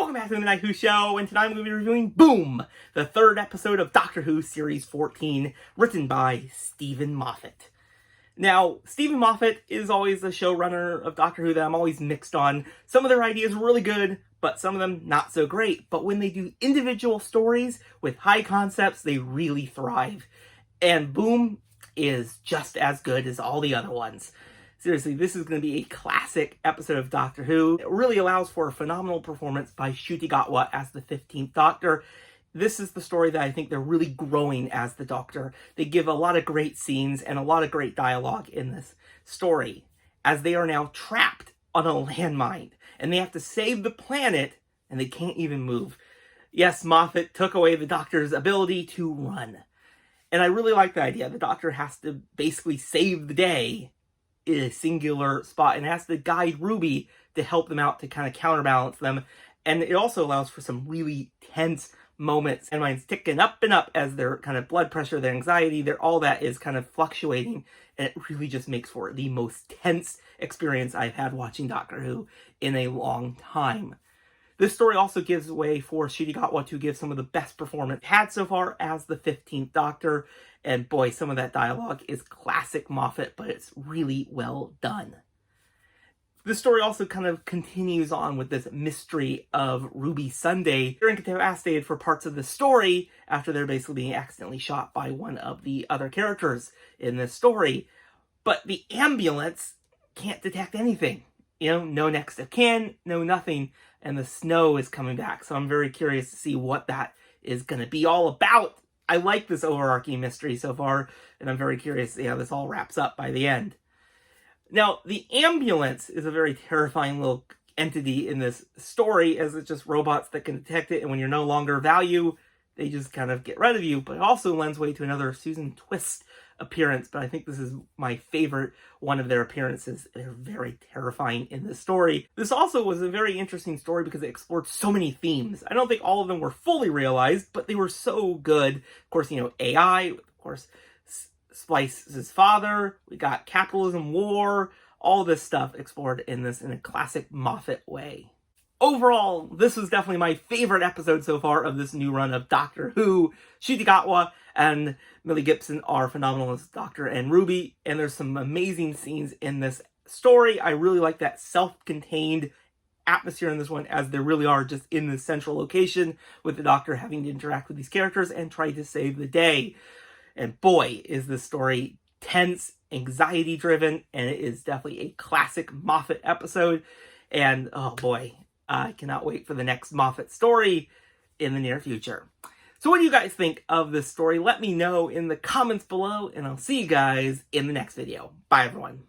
Welcome back to the Midnight Who Show, and tonight I'm going to be reviewing Boom, the third episode of Doctor Who Series 14, written by Steven Moffat. Now, Steven Moffat is always the showrunner of Doctor Who that I'm always mixed on. Some of their ideas are really good, but some of them not so great. But when they do individual stories with high concepts, they really thrive. And Boom is just as good as all the other ones. Seriously, this is going to be a classic episode of Doctor Who. It really allows for a phenomenal performance by Ncuti Gatwa as the 15th Doctor. This is the story that I think they're really growing as the Doctor. They give a lot of great scenes and a lot of great dialogue in this story, as they are now trapped on a landmine, and they have to save the planet, and they can't even move. Yes, Moffat took away the Doctor's ability to run. And I really like the idea. The Doctor has to basically save the day in a singular spot and has to guide Ruby to help them out to kind of counterbalance them. And it also allows for some really tense moments, and mine's ticking up and up as their kind of blood pressure, their anxiety, their all that is kind of fluctuating, and it really just makes for the most tense experience I've had watching Doctor Who in a long time. This story also gives way for Ncuti Gatwa to give some of the best performance had so far as the 15th Doctor, and boy, some of that dialogue is classic Moffat, but it's really well done. This story also kind of continues on with this mystery of Ruby Sunday. They're incapacitated for parts of the story after they're basically being accidentally shot by one of the other characters in this story. But the ambulance can't detect anything. You know, no next of kin, no nothing, and the snow is coming back. So I'm very curious to see what that is going to be all about. I like this overarching mystery so far, and I'm very curious to see how this all wraps up by the end. Now, the ambulance is a very terrifying little entity in this story, as it's just robots that can detect it, and when you're no longer value, they just kind of get rid of you. But it also lends way to another Susan Twist appearance, but I think this is my favorite one of their appearances. They're very terrifying in this story. This also was a very interesting story because it explored so many themes. I don't think all of them were fully realized, but they were so good. Of course, you know, AI, of course, Splice's father, we got capitalism, war, all this stuff explored in this in a classic Moffat way. Overall, this was definitely my favorite episode so far of this new run of Doctor Who. Ncuti Gatwa and Millie Gibson are phenomenal as Doctor and Ruby, and there's some amazing scenes in this story. I really like that self-contained atmosphere in this one, as they really are just in this central location with the Doctor having to interact with these characters and try to save the day. And boy, is this story tense, anxiety-driven, and it is definitely a classic Moffat episode. And oh boy, I cannot wait for the next Moffat story in the near future. So what do you guys think of this story? Let me know in the comments below, and I'll see you guys in the next video. Bye, everyone.